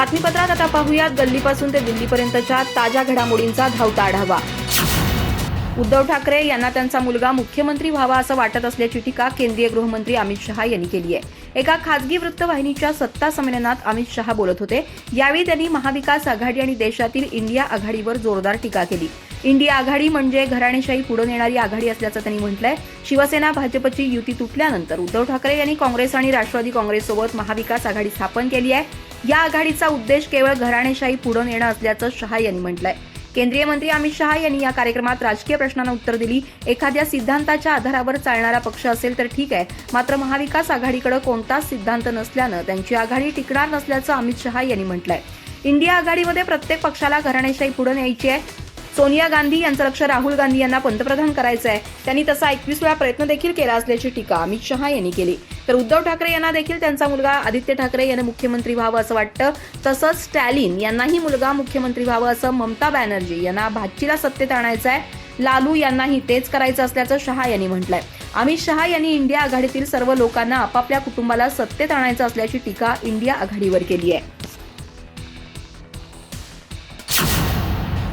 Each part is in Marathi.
बातमीपत्रात आता पाहूयात गल्लीपासून ते दिल्लीपर्यंतच्या ताज्या घडामोडींचा धावता आढावा। उद्धव ठाकरे यांना त्यांचा मुलगा मुख्यमंत्री व्हावा असं वाटत असल्याची टीका केंद्रीय गृहमंत्री अमित शहा यांनी केली आहे। एका खासगी वृत्तवाहिनीच्या सत्ता संमेलनात अमित शहा बोलत होते। यावेळी त्यांनी महाविकास आघाडी आणि देशातील इंडिया आघाडीवर जोरदार टीका केली। इंडिया आघाडी म्हणजे घराणेशाही पुढे नेणारी आघाडी असल्याचं त्यांनी म्हटलंय। शिवसेना भाजपची युती तुटल्यानंतर उद्धव ठाकरे यांनी काँग्रेस आणि राष्ट्रवादी काँग्रेससोबत महाविकास आघाडी स्थापन केली आहे। या आघाडीचा उद्देश केवळ घराणेशाही पुढे नेणं असल्याचं शहा यांनी म्हटलंय। केंद्रीय मंत्री अमित शहा यांनी या कार्यक्रमात राजकीय प्रश्नांना उत्तर दिली। एखाद्या सिद्धांताच्या आधारावर चालणारा पक्ष असेल तर ठीक आहे, मात्र महाविकास आघाडीकडे कोणताच सिद्धांत नसल्यानं त्यांची आघाडी टिकणार नसल्याचं अमित शहा यांनी म्हटलंय। इंडिया आघाडीमध्ये प्रत्येक पक्षाला घराणेशाही पुढे न्यायची आहे। सोनिया गांधी यांचं लक्ष राहुल गांधी यांना पंतप्रधान करायचं आहे। त्यांनी तसा 21 वेळा प्रयत्न देखील केला असल्याची टीका अमित शहा यांनी केली। तर उद्धव ठाकरे यांना देखील त्यांचा मुलगा आदित्य ठाकरे यांना मुख्यमंत्री व्हावं असं वाटतं। तसंच स्टॅलिन यांनाही मुलगा मुख्यमंत्री व्हावं असं, ममता बॅनर्जी यांना भाचीला सत्तेत आणायचं आहे, लालू यांनाही तेच करायचं असल्याचं शहा यांनी म्हटलंय। अमित शहा यांनी इंडिया आघाडीतील सर्व लोकांना आपापल्या कुटुंबाला सत्तेत आणायचं असल्याची टीका इंडिया आघाडीवर केली आहे।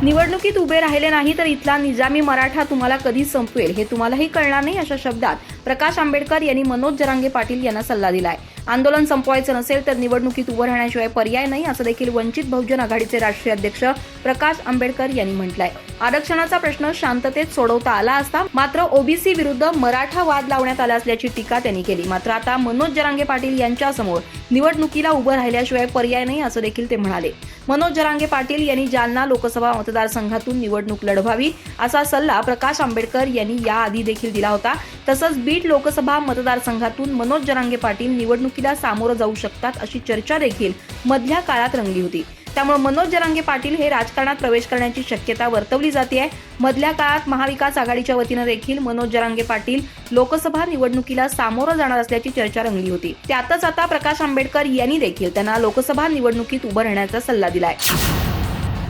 निवडणुकीत उभे राहिले नाही तर इथला निजामी मराठा तुम्हाला कधी संपवेल हे तुम्हालाही कळणार नाही, अशा शब्दात प्रकाश आंबेडकर यांनी मनोज जरांगे पाटील यांना सल्ला दिलाय। आंदोलन संपवायचं नसेल तर निवडणुकीत उभं राहण्याशिवाय पर्याय नाही, असं देखील वंचित बहुजन आघाडीचे राष्ट्रीय अध्यक्ष प्रकाश आंबेडकर यांनी म्हटलंय। आरक्षणाचा प्रश्न शांततेत सोडवता आला असता, मात्र ओबीसी विरुद्ध मराठा वाद लावण्यात आला असल्याची टीका त्यांनी केली। मात्र आता मनोज जरांगे पाटील यांच्यासमोर निवडणुकीला उभं राहिल्याशिवाय पर्याय नाही, असं देखील ते म्हणाले। मनोज जरांगे पाटील यांनी जालना लोकसभा मतदारसंघातून निवडणूक लढवावी असा सल्ला प्रकाश आंबेडकर यांनी याआधी देखील दिला होता। तसंच बीड लोकसभा मतदारसंघातून मनोज जरांगे पाटील निवडणुकीला सामोरं जाऊ शकतात अशी चर्चा देखील मधल्या काळात रंगली होती। त्यामुळे मनोज जरांगे पाटील हे राजकारणात प्रवेश करण्याची शक्यता वर्तवली जाते। मधल्या काळात महाविकास आघाडीच्या वतीनं देखील मनोज जरांगे पाटील लोकसभा निवडणुकीला सामोरं जाणार असल्याची चर्चा रंगली होती। त्यातच आता प्रकाश आंबेडकर यांनी देखील त्यांना लोकसभा निवडणुकीत उभं राहण्याचा सल्ला दिलाय।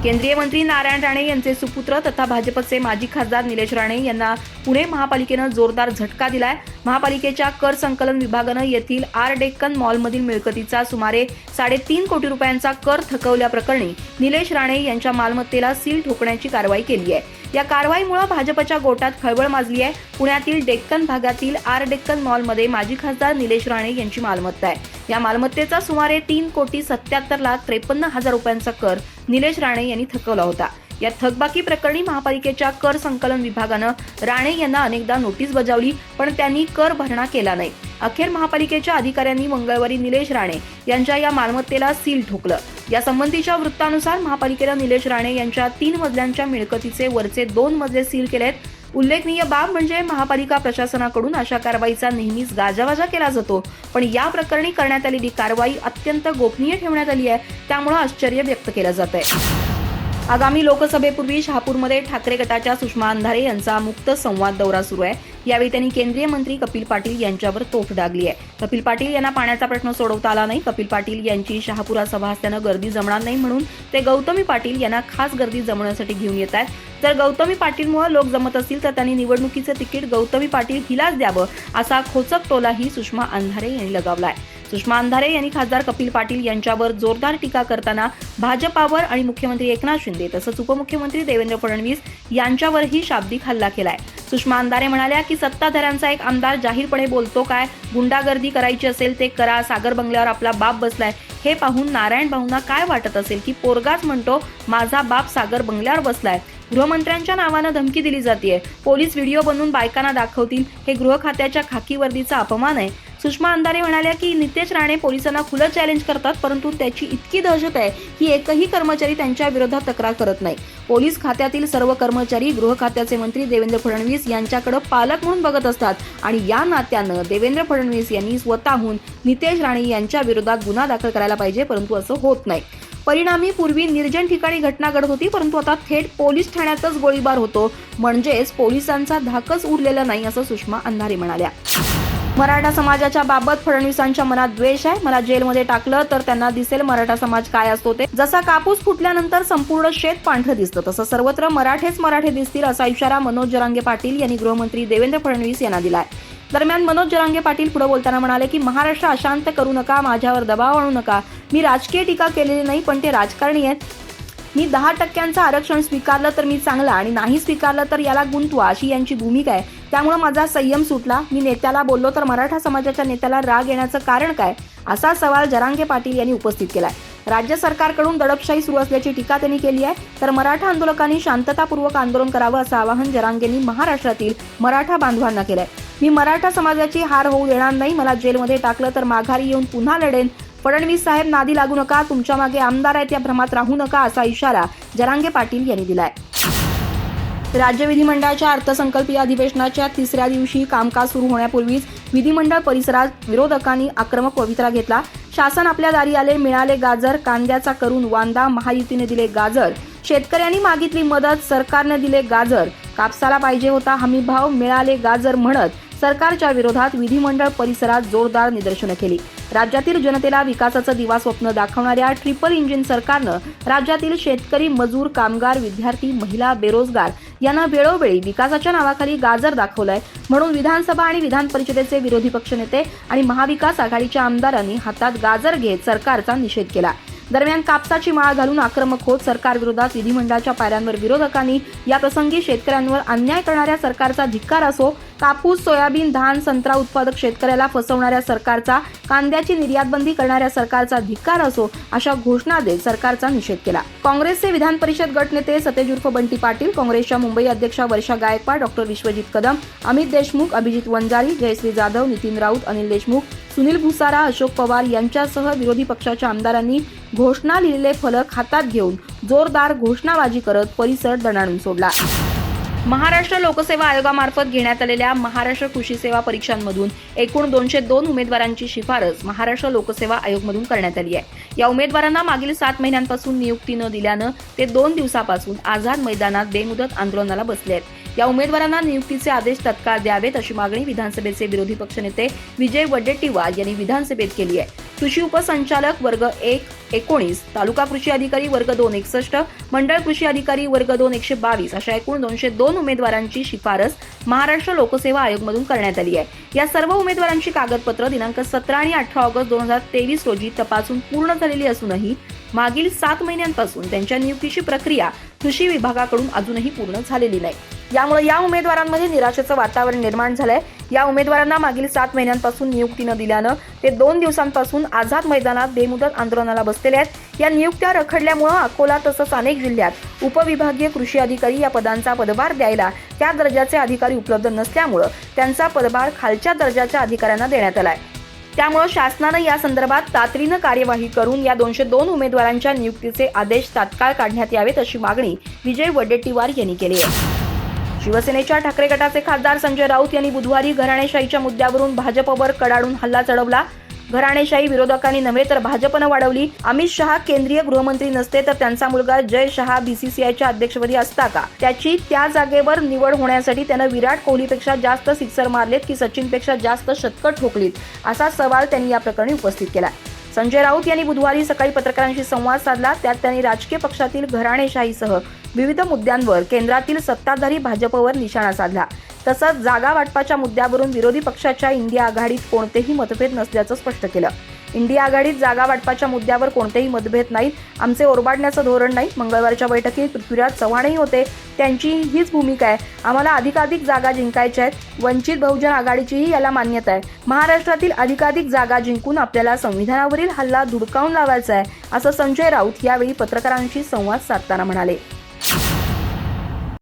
केंद्रीय मंत्री नारायण राणे यांचे सुपुत्र तथा भाजपचे माजी खासदार निलेश राणे यांना पुणे महापालिकेनं जोरदार झटका दिलाय। महापालिकेच्या कर संकलन विभागानं येथील आर डेक्कन मॉलमधील मिळकतीचा सुमारे 3.5 कोटी रुपयांचा कर थकवल्याप्रकरणी निलेश राणे यांच्या मालमत्तेला सील ठोकण्याची कारवाई केली आहे। या कारवाईमुळे भाजपच्या गोटात खळबळ माजली आहे। पुण्यातील डेक्कन भागातील आर डेक्कन मॉलमध्ये माजी खासदार निलेश राणे यांची मालमत्ता आहे। या मालमत्तेचा सुमारे 3,77,53,000 रुपयांचा कर निलेश राणे यांनी थकवला होता। या थकबाकी प्रकरणी महापालिकेच्या कर संकलन विभागानं राणे यांना अनेकदा नोटीस बजावली, पण त्यांनी कर भरणा केला नाही। अखेर महापालिकेच्या अधिकाऱ्यांनी मंगळवारी निलेश राणे यांच्या या मालमत्तेला सील ठोकलं। या संबंधीच्या वृत्तानुसार महापालिकेनं निलेश राणे यांच्या 3 मजल्यांच्या मिळकतीचे वरचे 2 मजले सील केलेत। उल्लेखनीय बाब म्हणजे महापालिका प्रशासनाकडून अशा कारवाईचा नेहमीच गाजावाजा केला जातो, पण या प्रकरणी करण्यात आलेली कारवाई अत्यंत गोपनीय ठेवण्यात आली आहे, त्यामुळे आश्चर्य व्यक्त केलं जात आहे। आगामी लोकसभेपूर्वी शहापूरमध्ये ठाकरे गटाच्या सुषमा अंधारे यांचा मुक्त संवाद दौरा सुरू आहे। यावेळी त्यांनी केंद्रीय मंत्री कपिल पाटील यांच्यावर तोफ डागली आहे। कपिल पाटील यांना पाण्याचा प्रश्न सोडवता आला नाही। कपिल पाटील यांची शहापुरात सभा असल्यानं गर्दी जमणार नाही, म्हणून ते गौतमी पाटील यांना खास गर्दी जमवण्यासाठी घेऊन येत आहेत। जर गौतमी पाटीलमुळे लोक जमत असतील तर त्यांनी निवडणुकीचं तिकीट गौतमी पाटील हिलाच द्यावं, असा खोचक टोलाही सुषमा अंधारे यांनी लगावलाय। सुषमा अंधारे यांनी खासदार कपिल पाटील यांच्यावर जोरदार टीका करताना भाजपावर आणि मुख्यमंत्री एकनाथ शिंदे तसंच उपमुख्यमंत्री देवेंद्र फडणवीस यांच्यावरही शाब्दिक हल्ला केलाय। सुषमा अंधारे म्हणाल्या की सत्ताधाऱ्यांचा एक आमदार जाहीरपणे बोलतो काय, गुंडागर्दी करायची असेल ते करा, सागर बंगल्यावर आपला बाप बसलाय हे पाहून नारायण भाऊंना काय वाटत असेल की पोरगाच म्हणतो माझा बाप सागर बंगल्यावर बसलाय। गृहमंत्र्यांच्या नावानं धमकी दिली जाते, पोलीस व्हिडिओ बनवून बायकांना दाखवतील, हे गृह खात्याच्या खाकी वर्दीचा अपमान आहे। सुषमा अंधारे म्हणाल्या की नितेश राणे पोलिसांना खुलं चॅलेंज करतात, परंतु त्याची इतकी दहशत आहे की एकही कर्मचारी त्यांच्या विरोधात तक्रार करत नाही। पोलीस खात्यातील सर्व कर्मचारी गृह खात्याचे मंत्री देवेंद्र फडणवीस यांच्याकडे पालक म्हणून बघत असतात आणि या नात्यानं देवेंद्र फडणवीस यांनी स्वतःहून नितेश राणे यांच्या विरोधात गुन्हा दाखल करायला पाहिजे, परंतु असं होत नाही। परिणामी पूर्वी निर्जन ठिकाणी घटना घडत होती, परंतु आता थेट पोलीस ठाण्यातच गोळीबार होतो, म्हणजेच पोलिसांचा धाकच उरलेला नाही, असं सुषमा अंधारे म्हणाल्या। मराठा समाजाच्या बाबत फडणवीसांच्या मनात द्वेष आहे। मला जेलमध्ये टाकलं तर त्यांना दिसेल मराठा समाज काय असतो ते। जसा कापूस फुटल्यानंतर संपूर्ण शेत पांढरं दिसतं, तसं सर्वत्र मराठेच मराठे दिसतील, असा इशारा मनोज जरांगे पाटील यांनी गृहमंत्री देवेंद्र फडणवीस यांना दिलाय। दरम्यान मनोज जरांगे पाटील पुढे बोलताना म्हणाले की महाराष्ट्र अशांत करू नका, माझ्यावर दबाव आणू नका. मी राजकीय टीका केलेली नाही, पण ते राजकारणी आहेत. मी 10% आरक्षण स्वीकारलं तर मी चांगला आणि नाही स्वीकारलं तर याला गुंतवा, अशी यांची भूमिका आहे. त्यामुळे माझा संयम सुटला. मी नेत्याला बोललो तर मराठा समाजाच्या नेत्याला राग येण्याचं कारण काय, असा सवाल जरांगे पाटील यांनी उपस्थित केलाय. राज्य सरकारकडून दडपशाही सुरू असल्याची टीका त्यांनी केली आहे. तर मराठा आंदोलकांनी शांततापूर्वक आंदोलन करावं असं आवाहन जरांगेंनी महाराष्ट्रातील मराठा बांधवांना केलंय. मी मराठा समाजाची हार होऊ देणार नाही. मला जेलमध्ये टाकलं तर माघारी येऊन पुन्हा लढेन. फडणवीस साहेब नादी लागू नका, तुमच्या मागे आमदार आहेत या भ्रमात राहू नका, असा इशारा जरांगे पाटील यांनी दिलाय. राज्य विधिमंडळाच्या अर्थसंकल्पीय अधिवेशनाच्या तिसऱ्या दिवशी कामकाज सुरू होण्यापूर्वीच विधिमंडळ परिसरात विरोधकांनी आक्रमक पवित्रा घेतला. शासन आपल्या दारी आले, मिळाले गाजर, कांद्याचा करून वांदा, महायुतीने दिले गाजर, शेतकऱ्यांनी मागितली मदत, सरकारने दिले गाजर, कापसाला पाहिजे होता हमीभाव, मिळाले गाजर म्हणत सरकारच्या विरोधात विधिमंडळ परिसरात जोरदार निदर्शनं केली. राज्यातील जनतेला विकासाचं दिवास्वप्न दाखवणाऱ्या ट्रिपल इंजिन सरकारनं राज्यातील शेतकरी, मजूर, कामगार, विद्यार्थी, महिला, बेरोजगार यांना वेळोवेळी विकासाच्या नावाखाली गाजर दाखवलंय. म्हणून विधानसभा आणि विधान परिषदेचे विरोधी पक्षनेते आणि महाविकास आघाडीच्या आमदारांनी हातात गाजर घेत सरकारचा निषेध केला. दरम्यान कापसाची माळ घालून आक्रमक होत सरकार विरोधात विधिमंडळाच्या पायऱ्यांवर विरोधकांनी या प्रसंगी शेतकऱ्यांवर अन्याय करणाऱ्या सरकारचा धिक्कार असो, कापूस, सोयाबीन, धान, संत्रा उत्पादक शेतकऱ्याला फसवणाऱ्या सरकारचा, कांद्याची निर्यातबंदी करणाऱ्या सरकारचा धिक्कार असो, अशा घोषणा देत सरकारचा निषेध केला. काँग्रेसचे विधान परिषद गटनेते सतेज उर्फ बंटी पाटील, काँग्रेसच्या मुंबई अध्यक्षा वर्षा गायकवाड, डॉ. विश्वजित कदम, अमित देशमुख, अभिजित वंजारी, जयश्री जाधव, नितीन राऊत, अनिल देशमुख, सुनील भुसारा, अशोक पवार यांच्यासह विरोधी पक्षाच्या आमदारांनी घोषणा लिहिलेले फलक हातात घेऊन जोरदार घोषणाबाजी करत परिसर दणाणून सोडला. महाराष्ट्र लोकसेवा आयोगामार्फत घेण्यात आलेल्या महाराष्ट्र कृषी सेवा परीक्षांमधून एकूण 202 उमेदवारांची शिफारस महाराष्ट्र लोकसेवा आयोगमधून करण्यात आली आहे. या उमेदवारांना मागील 7 महिन्यांपासून नियुक्ती न दिल्यानं ते 2 दिवसापासून आझाद मैदानात बेमुदत आंदोलनाला बसले आहेत. या उमेदवारांना नियुक्तीचे आदेश तत्काळ द्यावेत अशी मागणी विधानसभेचे विरोधी पक्षनेते विजय वडेट्टीवार यांनी विधानसभेत केली आहे. कृषी उपसंचालक वर्ग 1 19, तालुका कृषी अधिकारी वर्ग 2 61, मंडळ कृषी अधिकारी वर्ग 2 122 अशा एकूण 202 उमेदवारांची शिफारस महाराष्ट्र लोकसेवा आयोगमधून करण्यात आली आहे. या सर्व उमेदवारांची कागदपत्र दिनांक 17 आणि 18 ऑगस्ट 2023 रोजी तपासून पूर्ण झालेली असूनही मागील 7 महिन्यांपासून त्यांच्या नियुक्तीची प्रक्रिया कृषी विभागाकडून अजूनही पूर्ण झालेली नाही. यामुळे या उमेदवारांमध्ये निराशेचं वातावरण निर्माण झालंय. या उमेदवारांना मागील 7 महिन्यांपासून नियुक्ती न दिल्यानं ते 2 दिवसांपासून आझाद मैदानात बेमुदत आंदोलनाला बसलेले आहेत. या नियुक्त्या रखडल्यामुळे अकोला तसंच अनेक जिल्ह्यात उपविभागीय कृषी अधिकारी या पदांचा पदभार द्यायला त्या दर्जाचे अधिकारी उपलब्ध नसल्यामुळे त्यांचा पदभार खालच्या दर्जाच्या अधिकाऱ्यांना देण्यात आलाय. त्यामुळे शासनानं या संदर्भात तातडीनं कार्यवाही करून या 202 उमेदवारांच्या नियुक्तीचे आदेश तात्काळ काढण्यात यावेत अशी मागणी विजय वडेट्टीवार यांनी केली आहे. शिवसेनेच्या ठाकरे गटाचे खासदार संजय राऊत यांनी बुधवारी घराणेशाहीच्या मुद्द्यावरून भाजपवर कडाडून हल्ला चढवला. घराणेशाही विरोधकांनी नव्हे तर भाजपनं वाढवली. अमित शहा केंद्रीय गृहमंत्री नसते तर त्यांचा मुलगा जय शहा बीसीसीआयच्या अध्यक्षपदी असता का? त्याची त्या जागेवर निवड होण्यासाठी त्यानं विराट कोहलीपेक्षा जास्त सिक्सर मारलेत की सचिनपेक्षा जास्त शतकं ठोकलीत, असा सवाल त्यांनी या प्रकरणी उपस्थित केला. संजय राऊत यांनी बुधवारी सकाळी पत्रकारांशी संवाद साधला. त्यात त्यांनी राजकीय पक्षातील घराणेशाहीसह विविध मुद्द्यांवर केंद्रातील सत्ताधारी भाजपवर निशाणा साधला. तसंच जागा वाटपाच्या मुद्द्यावरून विरोधी पक्षाच्या इंडिया आघाडीत कोणतेही मतभेद नसल्याचं स्पष्ट केलं. इंडिया आघाडीत जागा वाटपाच्या मुद्द्यावर कोणतेही मतभेद नाहीत, आमचे ओरबाडण्याचं धोरण नाही. मंगळवारच्या बैठकीत पृथ्वीराज चव्हाणही होते, त्यांची हीच भूमिका आहे. आम्हाला अधिकाधिक जागा जिंकायच्या आहेत. वंचित बहुजन आघाडीचीही याला मान्यता आहे. महाराष्ट्रातील अधिकाधिक जागा जिंकून आपल्याला संविधानावरील हल्ला धुडकावून लावायचा आहे, असं संजय राऊत यावेळी पत्रकारांशी संवाद साधताना म्हणाले.